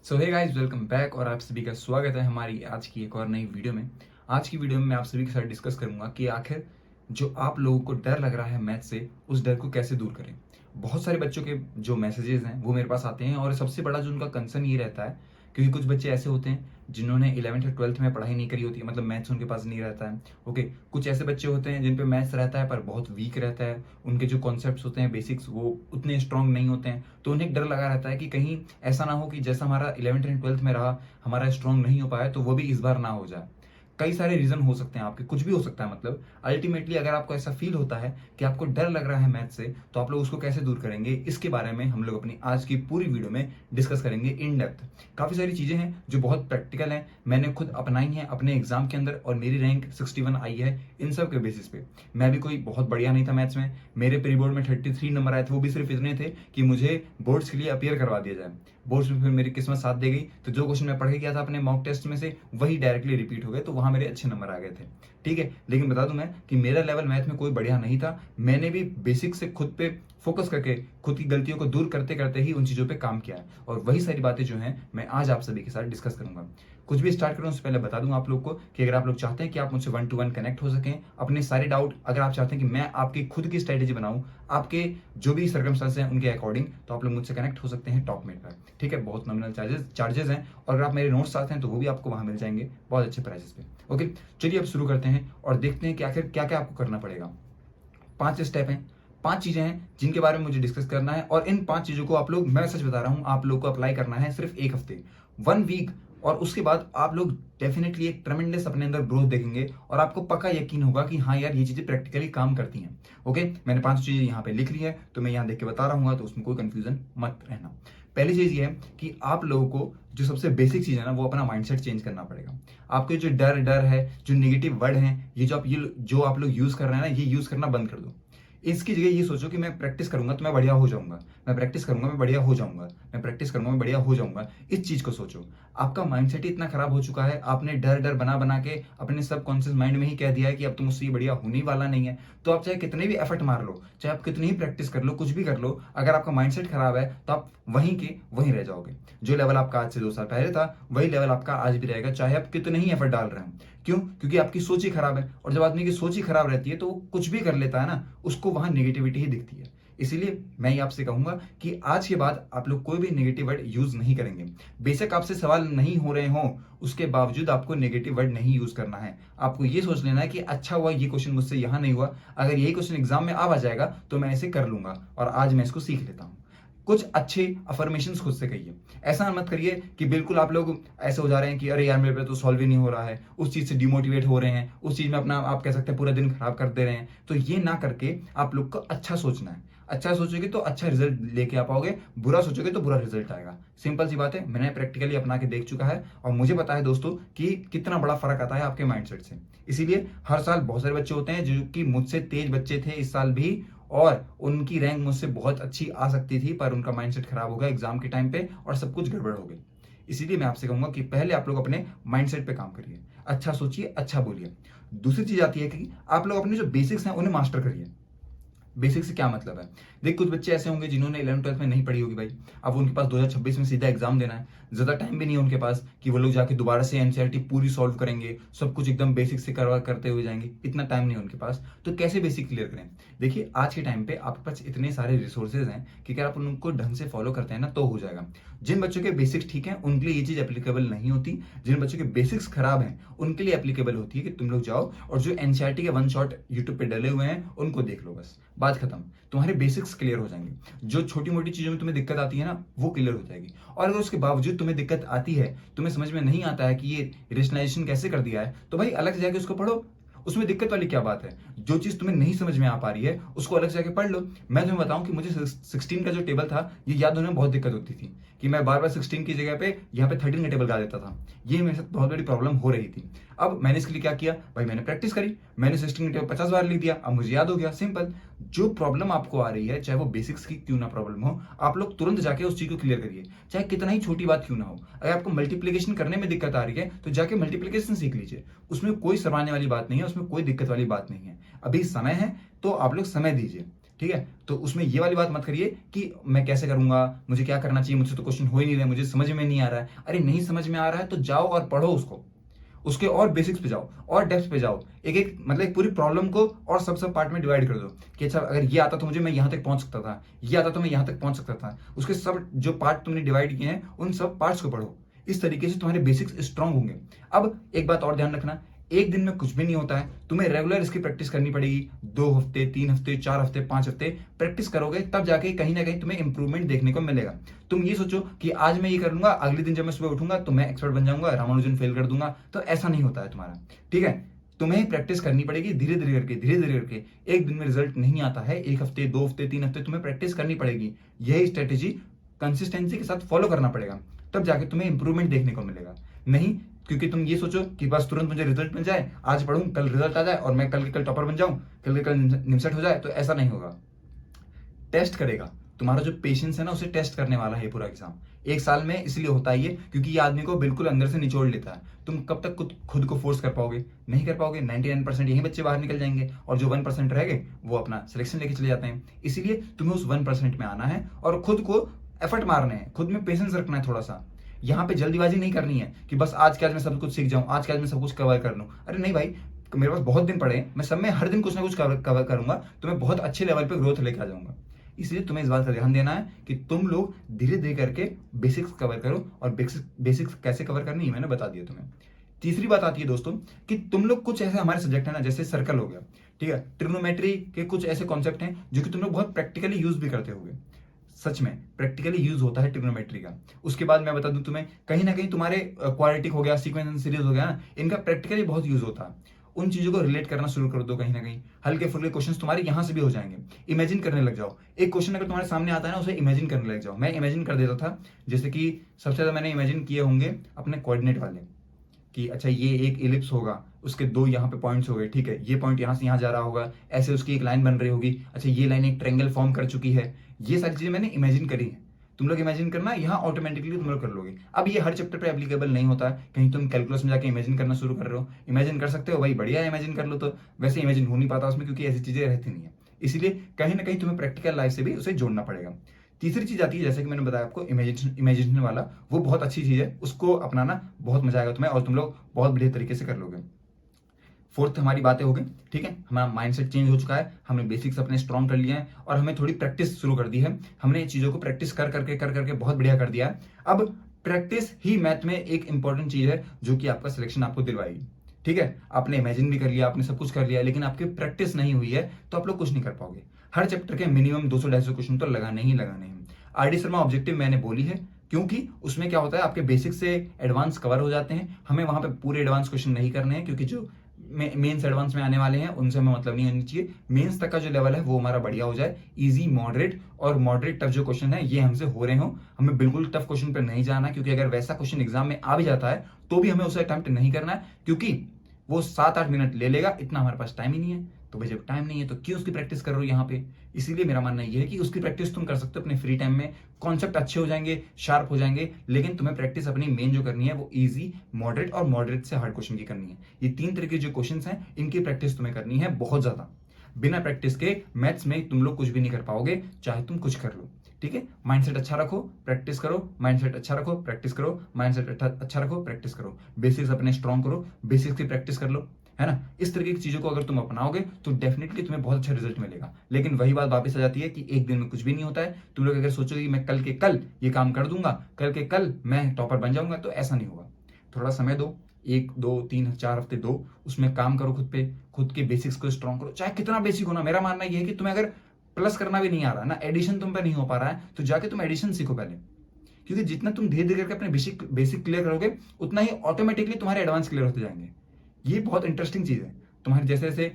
सो hey guys, welcome back और आप सभी का स्वागत है हमारी आज की एक और नई वीडियो में। आज की वीडियो में मैं आप सभी के साथ डिस्कस करूंगा कि आखिर जो आप लोगों को डर लग रहा है मैथ से, उस डर को कैसे दूर करें। बहुत सारे बच्चों के जो मैसेजेस हैं वो मेरे पास आते हैं और सबसे बड़ा जो उनका कंसर्न ये रहता है, क्योंकि कुछ बच्चे ऐसे होते हैं जिन्होंने 11th और 12th में पढ़ाई नहीं करी होती है, मतलब मैथ्स उनके पास नहीं रहता है। ओके, कुछ ऐसे बच्चे होते हैं जिन पे मैथ्स रहता है पर बहुत वीक रहता है, उनके जो कॉन्सेप्ट्स होते हैं बेसिक्स वो उतने स्ट्रांग नहीं होते हैं, तो उन्हें एक डर लगा रहता है कि कहीं ऐसा ना हो कि जैसा हमारा 11th एंड 12th में रहा, हमारा स्ट्रांग नहीं हो पाया तो वो भी इस बार ना हो जाए। कई सारे रीजन हो सकते हैं आपके, कुछ भी हो सकता है। मतलब अल्टीमेटली अगर आपको ऐसा फील होता है कि आपको डर लग रहा है मैथ से, तो आप लोग उसको कैसे दूर करेंगे, इसके बारे में हम लोग अपनी आज की पूरी वीडियो में डिस्कस करेंगे इन डेप्थ। काफी सारी चीजें हैं जो बहुत प्रैक्टिकल हैं, मैंने खुद अपनाई हैं अपने एग्जाम के अंदर और मेरी रैंक 61 आई है इन सब के बेसिस पे। मैं भी कोई बहुत बढ़िया नहीं था मैथ्स में, मेरे प्री बोर्ड में 33 नंबर आए थे, वो भी सिर्फ इतने थे कि मुझे बोर्ड्स के लिए अपियर करवा दिया जाए। बोर्ड्स में फिर मेरी किस्मत साथ दे गई, तो जो क्वेश्चन मैं पढ़ के गया था अपने मॉक टेस्ट में से वही डायरेक्टली रिपीट हो गए, तो वहां मेरे अच्छे नंबर आ गए थे। ठीक है, लेकिन बता दूं मैं कि मेरा लेवल मैथ में कोई बढ़िया नहीं था। मैंने भी बेसिक से खुद पे फोकस करके खुद की गलतियों को दूर करते करते ही उन चीजों पे काम किया है, और वही सारी बातें जो हैं मैं आज आप सभी के साथ डिस्कस करूंगा। कुछ भी स्टार्ट करूं उससे पहले बता दूं आप लोग को कि अगर आप लोग चाहते हैं कि आप मुझसे 1 to 1 कनेक्ट हो सकें, अपने सारे डाउट अगर आप चाहते हैं कि मैं आपकी खुद की स्ट्रेटेजी बनाऊं आपके जो भी सर्कमस्टेंस हैं उनके अकॉर्डिंग, तो आप लोग मुझसे कनेक्ट हो सकते हैं टॉपमेट पर। ठीक है, बहुत नॉमिनल चार्जेस हैं, और अगर आप मेरे नोट्स चाहते हैं तो वो भी आपको वहां मिल जाएंगे बहुत अच्छे प्राइसेस पे। ओके, चलिए अब शुरू करते हैं और देखते हैं कि आखिर क्या क्या आपको करना पड़ेगा। 5 स्टेप हैं, 5 चीजें हैं जिनके बारे में मुझे डिस्कस करना है, और इन 5 चीजों को आप लोग, मैं सच बता रहा हूं, आप लोग को अप्लाई करना है सिर्फ 1 हफ्ते, 1 वीक, और उसके बाद आप लोग डेफिनेटली एक ट्रेमेंडस अपने अंदर ग्रोथ देखेंगे और आपको पक्का यकीन होगा कि हाँ यार ये चीजें प्रैक्टिकली काम करती हैं। ओके, मैंने 5 चीजें यहाँ पे लिख ली है, तो मैं यहाँ देख के बता रहा हूँ, तो उसमें कोई कंफ्यूजन मत रहना। पहली चीज ये है कि आप लोगों को जो सबसे बेसिक चीज है ना, वो अपना माइंडसेट चेंज करना पड़ेगा। आपके जो डर डर है, जो निगेटिव वर्ड हैं, ये जो आप लोग यूज कर रहे हैं ना, ये यूज करना बंद कर दो। इसकी जगह ये सोचो कि मैं प्रैक्टिस करूंगा तो मैं बढ़िया हो जाऊंगा, मैं प्रैक्टिस करूंगा मैं बढ़िया हो जाऊंगा, मैं प्रैक्टिस करूंगा मैं बढ़िया हो जाऊंगा। इस चीज को सोचो। आपका माइंडसेट ही इतना खराब हो चुका है, आपने डर डर बना बना के अपने सबकॉन्शियस माइंड में ही कह दिया है कि अब तो मुझसे ये बढ़िया होने वाला नहीं है। तो आप चाहे कितने भी एफर्ट मार लो, चाहे आप कितनी ही प्रैक्टिस कर लो, कुछ भी कर लो, अगर आपका माइंडसेट खराब है तो आप वहीं के वहीं रह जाओगे। जो लेवल आपका आज से 2 साल पहले था वही लेवल आपका आज भी रहेगा, चाहे आप कितने ही एफर्ट डाल रहे हो। क्यों? क्योंकि आपकी सोच ही खराब है, और जब आदमी की सोच ही खराब रहती है तो वो कुछ भी कर लेता है ना, उसको वहां नेगेटिविटी ही दिखती है। इसीलिए मैं ये आपसे कहूंगा कि आज के बाद आप लोग कोई भी नेगेटिव वर्ड यूज नहीं करेंगे। बेशक आपसे सवाल नहीं हो रहे हों, उसके बावजूद आपको नेगेटिव वर्ड नहीं यूज करना है। आपको ये सोच लेना है कि अच्छा हुआ ये क्वेश्चन मुझसे यहां नहीं हुआ, अगर यही क्वेश्चन एग्जाम में अब आ जाएगा तो मैं इसे कर लूंगा, और आज मैं इसको सीख लेता हूं। कुछ अच्छे अफर्मेशंस खुद से कहिए। ऐसा मत करिए कि बिल्कुल आप लोग ऐसे हो जा रहे हैं कि अरे यार मेरे पे तो सॉल्व ही नहीं हो रहा है, उस चीज से डिमोटिवेट हो रहे हैं, उस चीज में अपना आप कह सकते हैं पूरा दिन खराब कर दे रहे हैं। तो ये ना करके आप लोग को अच्छा सोचना है। अच्छा सोचोगे तो अच्छा रिजल्ट लेके आ पाओगे, बुरा सोचोगे तो बुरा रिजल्ट आएगा। सिंपल सी बात है, मैंने प्रैक्टिकली अपना के देख चुका है और मुझे पता है दोस्तों कि कितना बड़ा फर्क आता है आपके माइंडसेट से। इसीलिए हर साल बहुत सारे बच्चे होते हैं जो कि मुझसे तेज बच्चे थे इस साल भी, और उनकी रैंक मुझसे बहुत अच्छी आ सकती थी, पर उनका माइंडसेट खराब हो गया एग्जाम के टाइम पे और सब कुछ गड़बड़ हो गई। इसीलिए मैं आपसे कहूंगा कि पहले आप लोग अपने माइंडसेट पे काम करिए, अच्छा सोचिए, अच्छा बोलिए। दूसरी चीज आती है कि आप लोग अपने जो बेसिक्स हैं उन्हें मास्टर करिए। बेसिक से क्या मतलब है? देख, कुछ बच्चे ऐसे होंगे जिन्होंने 11th 12th में नहीं पढ़ी होगी भाई, अब उनके पास 2026 में सीधा एग्जाम देना है, ज्यादा टाइम भी नहीं है उनके पास कि वो लोग जाके दोबारा से एनसीईआरटी पूरी सॉल्व करेंगे, सब कुछ एकदम बेसिक से करवा करते हुए जाएंगे, इतना टाइम नहीं है उनके पास। तो कैसे बेसिक क्लियर करें? देखिए, आज के टाइम पे आपके पास इतने सारे रिसोर्सेज हैं कि अगर आप उनको ढंग से फॉलो करते हैं ना तो हो जाएगा। जिन बच्चों के बेसिक्स ठीक हैं उनके लिए ये चीज एप्लीकेबल नहीं होती, जिन बच्चों के बेसिक्स खराब हैं उनके लिए एप्लीकेबल होती है कि तुम लोग जाओ और जो एनसीईआरटी के 1 शॉट यूट्यूब पे डले हुए हैं उनको देख लो, बस बात खत्म। तुम्हारे बेसिक्स क्लियर हो जाएंगे, जो छोटी मोटी चीजों में तुम्हें दिक्कत आती है ना वो क्लियर हो जाएगी। और अगर उसके बावजूद तुम्हें दिक्कत आती है, तुम्हें समझ में नहीं आता है कि ये रेशनलाइजेशन कैसे कर दिया है, तो भाई अलग से जाके उसको पढ़ो। उसमें दिक्कत वाली क्या बात है? जो चीज तुम्हें नहीं समझ में आ पा रही है उसको अलग से जाके पढ़ लो। मैं तुम्हें बताऊं कि मुझे 16 का जो टेबल था ये याद होने में बहुत दिक्कत होती थी, कि मैं बार बार 16 की जगह पे यहाँ पे 13 का टेबल गा देता था। ये मेरे साथ बहुत बड़ी प्रॉब्लम हो रही थी। अब मैंने इसके लिए क्या किया भाई, मैंने प्रैक्टिस करी, मैंने 16 का टेबल 50 बार लिख दिया, अब मुझे याद हो गया। सिंपल। जो प्रॉब्लम आपको आ रही है, चाहे वो बेसिक्स की क्यों ना प्रॉब्लम हो, आप लोग तुरंत जाके उस चीज को क्लियर करिए, चाहे कितना ही छोटी बात क्यों ना हो। अगर आपको मल्टीप्लीकेशन करने में दिक्कत आ रही है तो जाके मल्टीप्लीकेशन सीख लीजिए, उसमें कोई शर्माने वाली बात नहीं है, उसमें कोई दिक्कत वाली बात नहीं है। अभी समय है तो आप लोग समय दीजिए। ठीक है, तो उसमें ये वाली बात मत करिए कि मैं कैसे करूंगा, मुझे क्या करना चाहिए, मुझसे तो क्वेश्चन हो ही नहीं रहा, मुझे समझ में नहीं आ रहा है। अरे नहीं समझ में आ रहा है तो जाओ और पढ़ो उसको, उसके और बेसिक्स पे जाओ और डेप्थ पे जाओ, एक एक मतलब एक पूरी प्रॉब्लम को और सब सब पार्ट में डिवाइड कर दो कि अच्छा अगर ये आता तो मुझे मैं यहाँ तक पहुंच सकता था, ये आता तो मैं यहाँ तक पहुंच सकता था। उसके सब जो पार्ट तुमने डिवाइड किए हैं उन सब पार्ट्स को पढ़ो। इस तरीके से तुम्हारे बेसिक्स स्ट्रांग होंगे। अब एक बात और ध्यान रखना, एक दिन में कुछ भी नहीं होता है, तुम्हें रेगुलर इसकी प्रैक्टिस करनी पड़ेगी। 2 हफ्ते, 3 हफ्ते, 4 हफ्ते, 5 हफ्ते प्रैक्टिस करोगे तब जाके कहीं ना कहीं तुम्हें इंप्रूवमेंट देखने को मिलेगा। तुम ये सोचो कि आज मैं ये कर लूंगा, अगले दिन जब मैं सुबह उठूंगा तो मैं एक्सपर्ट बन जाऊंगा, रामानुजन फेल कर दूंगा, तो ऐसा नहीं होता है तुम्हारा। ठीक है, तुम्हें प्रैक्टिस करनी पड़ेगी धीरे धीरे करके, धीरे धीरे करके। एक दिन में रिजल्ट नहीं आता है, 1 हफ्ते, 2 हफ्ते, 3 हफ्ते तुम्हें प्रैक्टिस करनी पड़ेगी। यही स्ट्रेटेजी कंसिस्टेंसी के साथ फॉलो करना पड़ेगा, तब जाके तुम्हें इंप्रूवमेंट देखने को मिलेगा। नहीं क्योंकि तुम ये सोचो कि बस तुरंत मुझे रिजल्ट मिल जाए, आज पढ़ूं कल रिजल्ट आ जाए और मैं कल के कल टॉपर बन जाऊं, कल के कल निमसट हो जाए, तो ऐसा नहीं होगा। टेस्ट करेगा, तुम्हारा जो पेशेंस है ना उसे टेस्ट करने वाला है ये पूरा एग्जाम। 1 साल में इसलिए होता है ये क्योंकि ये आदमी को बिल्कुल अंदर से निचोड़ लेता है। तुम कब तक खुद को फोर्स कर पाओगे? नहीं कर पाओगे। 99% यही बच्चे बाहर निकल जाएंगे और जो 1% रह गए वो अपना सिलेक्शन लेके चले जाते हैं। इसीलिए तुम्हें उस 1% में आना है और खुद को एफर्ट मारने हैं, खुद में पेशेंस रखना है थोड़ा सा। यहाँ पे जल्दीबाजी नहीं करनी है कि बस आज के आज मैं सब कुछ सीख जाऊं, आज के आज मैं सब कुछ कवर कर लूं। अरे नहीं भाई, मेरे पास बहुत दिन पड़े हैं, मैं सब में हर दिन कुछ ना कुछ कवर करूंगा, तो मैं बहुत अच्छे लेवल पे ग्रोथ लेके आ जाऊंगा। इसलिए तुम्हें इस बात का ध्यान देना है कि तुम लोग धीरे धीरे करके बेसिक्स कवर करो, और बेसिक्स कैसे कवर करनी है मैंने बता दिया तुम्हें। तीसरी बात आती है दोस्तों कि तुम लोग कुछ ऐसे हमारे सब्जेक्ट है ना, जैसे सर्कल हो गया, ठीक है, ट्रिग्नोमेट्री के कुछ ऐसे कॉन्सेप्ट हैं जो कि तुम लोग बहुत प्रैक्टिकली यूज भी करते होगे। सच में प्रैक्टिकली यूज होता है ट्रिग्नोमेट्री का। उसके बाद मैं बता दूं तुम्हें, कहीं ना कहीं तुम्हारे क्वाड्रेटिक हो गया, सीक्वेंस एंड सीरीज हो गया ना, इनका प्रैक्टिकली बहुत यूज होता है। उन चीजों को रिलेट करना शुरू कर दो, कहीं ना कहीं हल्के फुल्के क्वेश्चंस तुम्हारे यहां से भी हो जाएंगे। इमेजिन करने लग जाओ, एक क्वेश्चन अगर तुम्हारे सामने आता है ना उसे इमेजिन करने लग जाओ। मैं इमेजिन कर देता था, जैसे कि सबसे ज्यादा मैंने इमेजिन किए होंगे अपने कोऑर्डिनेट वाले, कि अच्छा ये एक इलिप्स होगा, उसके 2 यहाँ पे पॉइंट्स हो गए, ठीक है, ये पॉइंट यहाँ से यहाँ जा रहा होगा, ऐसे उसकी एक लाइन बन रही होगी, अच्छा ये लाइन एक ट्रायंगल फॉर्म कर चुकी है। ये सारी चीजें मैंने इमेजिन करी है। तुम लोग इमेजिन करना, यहाँ ऑटोमेटिकली तुम लोग कर लोगे। अब ये हर चैप्टर पे एप्लीकेबल नहीं होता है, कहीं तुम कैलकुलस में जाके इमेजिन करना शुरू कर रहे हो, इमेजिन कर सकते हो भाई, बढ़िया है, इमेजिन कर लो। तो वैसे इमेजिन हो नहीं पाता उसमें, क्योंकि ऐसी चीजें रहती नहीं है। इसलिए कहीं ना कहीं तुम्हें प्रैक्टिकल लाइफ से भी उसे जोड़ना पड़ेगा। तीसरी चीज आती है, जैसे कि मैंने बताया आपको, इमेजिनेशन वाला, वो बहुत अच्छी चीज है, उसको अपनाना, बहुत मजा आएगा तुम्हें और तुम लोग बहुत बढ़िया तरीके से कर लोगे। फोर्थ हमारी बातें हो गई, ठीक है, हमारा माइंडसेट चेंज हो चुका है, हमने बेसिक्स अपने स्ट्रॉन्ग कर लिए हैं और हमें थोड़ी प्रैक्टिस शुरू कर दी है। हमने ये चीजों को प्रैक्टिस कर करके बहुत बढ़िया कर दिया है। अब प्रैक्टिस ही मैथ में एक इंपॉर्टेंट चीज है जो कि आपका सिलेक्शन आपको दिलवाएगी। ठीक है, आपने इमेजिन भी कर लिया, आपने सब कुछ कर लिया, लेकिन आपकी प्रैक्टिस नहीं हुई है तो आप लोग कुछ नहीं कर पाओगे। हर चैप्टर के मिनिमम 200-250 क्वेश्चन तो लगाने ही लगाने हैं। आर डी शर्मा ऑब्जेक्टिव मैंने बोली है क्योंकि उसमें क्या होता है, आपके बेसिक से एडवांस कवर हो जाते हैं। हमें वहां पे पूरे एडवांस क्वेश्चन नहीं करने हैं, क्योंकि जो मेंस एडवांस में आने वाले हैं उनसे हमें मतलब नहीं होनी चाहिए। मेंस तक का जो लेवल है वो हमारा बढ़िया हो जाए, इजी, मॉडरेट और मॉडरेट टफ जो क्वेश्चन है ये हमसे हो रहे हो। हमें बिल्कुल टफ क्वेश्चन पर नहीं जाना, क्योंकि अगर वैसा क्वेश्चन एग्जाम में आ भी जाता है तो भी हमें उसे अटेम्प्ट नहीं करना है, क्योंकि वो 7-8 मिनट ले लेगा, इतना हमारे पास टाइम ही नहीं है। तो भाई जब टाइम नहीं है तो क्यों उसकी प्रैक्टिस कर रहे हो यहाँ पे? इसीलिए मेरा मानना ये है कि उसकी प्रैक्टिस तुम कर सकते हो अपने फ्री टाइम में, कॉन्सेप्ट अच्छे हो जाएंगे, शार्प हो जाएंगे, लेकिन तुम्हें प्रैक्टिस अपनी मेन जो करनी है वो इजी, मॉडरेट और मॉडरेट से हार्ड क्वेश्चन की करनी है। ये 3 तरह के जो क्वेश्चन हैं इनकी प्रैक्टिस तुम्हें करनी है बहुत ज्यादा। बिना प्रैक्टिस के मैथ्स में तुम लोग कुछ भी नहीं कर पाओगे, चाहे तुम कुछ कर लो। ठीक है, माइंडसेट अच्छा रखो, प्रैक्टिस करो, माइंडसेट अच्छा रखो, प्रैक्टिस करो, माइंडसेट अच्छा रखो, प्रैक्टिस करो, बेसिक्स अपने स्ट्रॉन्ग करो, बेसिक्स की प्रैक्टिस कर लो, है ना। इस तरीके की चीजों को अगर तुम अपनाओगे तो डेफिनेटली तुम्हें बहुत अच्छा रिजल्ट मिलेगा। लेकिन वही बात वापस आ जाती है कि एक दिन में कुछ भी नहीं होता है। तुम लोग अगर सोचोगे कि मैं कल के कल ये काम कर दूंगा, कल के कल मैं टॉपर बन जाऊंगा, तो ऐसा नहीं होगा। थोड़ा समय दो, 1, 2, 3, 4 हफ्ते दो, उसमें काम करो खुद पे, खुद के बेसिक्स को स्ट्रॉन्ग करो, चाहे कितना बेसिक हो ना। मेरा मानना यह है कि तुम्हें अगर प्लस करना भी नहीं आ रहा ना, एडिशन तुम पे नहीं हो पा रहा है, तो जाके तुम एडिशन सीखो पहले, क्योंकि जितना तुम धीरे धीरे करके अपने बेसिक क्लियर करोगे उतना ही ऑटोमेटिकली तुम्हारे एडवांस क्लियर होते जाएंगे। ये बहुत इंटरेस्टिंग चीज है। तुम्हारी जैसे जैसे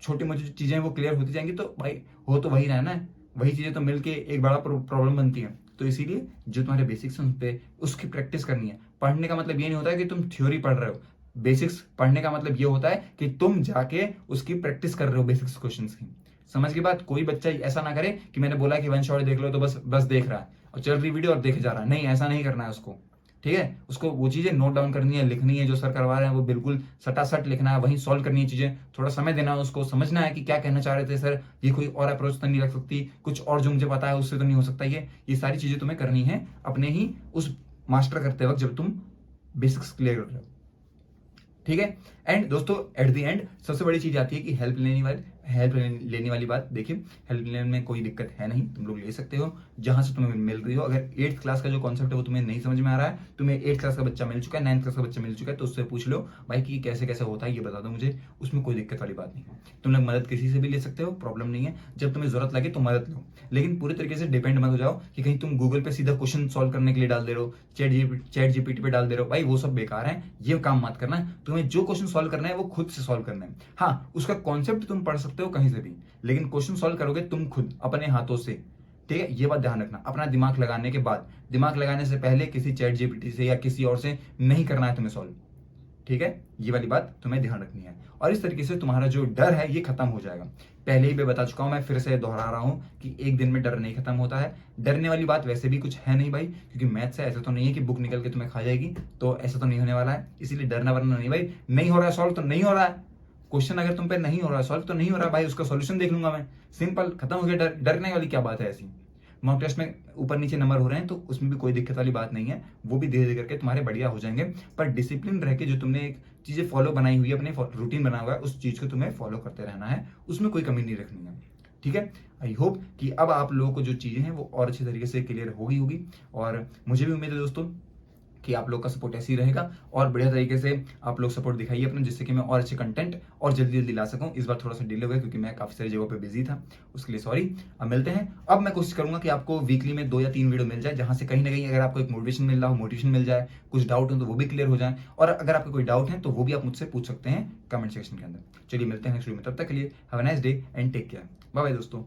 छोटी मोटी चीजें वो क्लियर होती जाएंगी, तो भाई हो तो वही रहना है, वही चीजें तो मिलके एक बड़ा प्रॉब्लम बनती है। तो इसीलिए जो तुम्हारे बेसिक्स हैं उस पे उसकी प्रैक्टिस करनी है। पढ़ने का मतलब ये नहीं होता है कि तुम थ्योरी पढ़ रहे हो। बेसिक्स पढ़ने का मतलब ये होता है कि तुम जाके उसकी प्रैक्टिस कर रहे हो बेसिक्स क्वेश्चंस की। समझ की बात? कोई बच्चा ऐसा ना करे कि मैंने बोला कि वन शॉट देख लो तो बस बस देख रहा है और चल रही वीडियो और देखे जा रहा है। नहीं, ऐसा नहीं करना है उसको। ठीक है, उसको वो चीजें नोट डाउन करनी है, लिखनी है, जो सर करवा रहे हैं वो बिल्कुल सटासट लिखना है, वहीं सॉल्व करनी है चीजें, थोड़ा समय देना है उसको, समझना है कि क्या कहना चाह रहे थे सर, ये कोई और अप्रोच तो नहीं रख सकती, कुछ और जो मुझे पता है उससे तो नहीं हो सकता, ये सारी चीजें तुम्हें करनी है अपने ही उस मास्टर करते वक्त जब तुम बेसिक्स क्लियर कर रहे हो। ठीक है। एंड दोस्तों एट द एंड सबसे बड़ी चीज आती है कि हेल्प लेने वाली बात। देखिए, हेल्प लेने में कोई दिक्कत है नहीं, तुम लोग ले सकते हो जहां से तुम्हें मिल रही हो। अगर 8th क्लास का जो कॉन्सेप्ट है वो तुम्हें नहीं समझ में आ रहा है, तुम्हें 8th क्लास का बच्चा मिल चुका है, 9th क्लास का बच्चा मिल चुका है, तो उससे पूछ लो भाई कि कैसे कैसे होता है, ये बता दो मुझे, उसमें कोई दिक्कत वाली बात नहीं है। तुम लोग मदद किसी से भी ले सकते हो, प्रॉब्लम नहीं है, जब तुम्हें जरूरत लगे तो मदद लो, लेकिन पूरे तरीके से डिपेंड मत हो जाओ कि कहीं तुम गूगल पे सीधा क्वेश्चन सॉल्व करने के लिए डाल दे रहे हो, चैट जीपीटी पे डाल दे रहे हो, भाई वो सब बेकार है, ये काम मत करना है। तुम्हें जो क्वेश्चन सॉल्व करना है वो खुद से सॉल्व करना है। हाँ, उसका कॉन्सेप्ट तुम पढ़ सकते हो कहीं से भी, लेकिन क्वेश्चन सॉल्व करोगे तुम खुद अपने हाथों से। ठीक है, ये बात ध्यान रखना। अपना दिमाग लगाने के बाद, दिमाग लगाने से पहले किसी चैट जीपीटी से या किसी और से नहीं करना है तुम्हें सॉल्व। ठीक है, ये वाली बात तुम्हें ध्यान रखनी है, और इस तरीके से तुम्हारा जो डर है ये खत्म हो जाएगा। पहले ही मैं बता चुका हूं, मैं फिर से दोहरा रहा हूं कि एक दिन में डर नहीं खत्म होता है। डरने वाली बात वैसे भी कुछ है नहीं भाई, क्योंकि मैथ से ऐसा तो नहीं है कि बुक निकल के तुम्हें खा जाएगी, तो ऐसा तो नहीं होने वाला है, इसीलिए डरना वरना नहीं भाई। नहीं हो रहा है सॉल्व तो नहीं हो रहा है, क्वेश्चन अगर तुम पे नहीं हो रहा है सॉल्व तो नहीं हो रहा है भाई, उसका सोल्यूशन देख लूंगा मैं, सिंपल, खत्म हो गया। डरने वाली क्या बात है ऐसी। मॉक टेस्ट में ऊपर नीचे नंबर हो रहे हैं तो उसमें भी कोई दिक्कत वाली बात नहीं है, वो भी धीरे धीरे करके तुम्हारे बढ़िया हो जाएंगे। पर डिसिप्लिन रह के जो तुमने एक चीजें फॉलो बनाई हुई है, अपने रूटीन बना हुआ है, उस चीज को तुम्हें फॉलो करते रहना है, उसमें कोई कमी नहीं रखनी है। ठीक है, आई होप कि अब आप लोगों को जो चीजें हैं वो और अच्छे तरीके से क्लियर होगी, और मुझे भी उम्मीद है दोस्तों कि आप लोग का सपोर्ट ऐसे ही रहेगा, और बढ़िया तरीके से आप लोग सपोर्ट दिखाइए अपना, जिससे कि मैं और अच्छे कंटेंट और जल्दी जल्दी ला सकूं। इस बार थोड़ा सा डिले हो गया क्योंकि मैं काफी सारी जगहों पे बिजी था, उसके लिए सॉरी। अब मिलते हैं, अब मैं कोशिश करूंगा कि आपको वीकली में 2 या 3 वीडियो मिल जाए, जहां से कहीं ना कहीं अगर आपको एक मोटिवेशन मिल रहा हो, मोटिवेशन मिल जाए, कुछ डाउट हो तो वो भी क्लियर हो जाए, और अगर आपको कोई डाउट है तो वो भी आप मुझसे पूछ सकते हैं कमेंट सेक्शन के अंदर। चलिए मिलते हैं नेक्स्ट वीडियो में, तब तक के लिए have a nice day and take care, bye bye दोस्तों।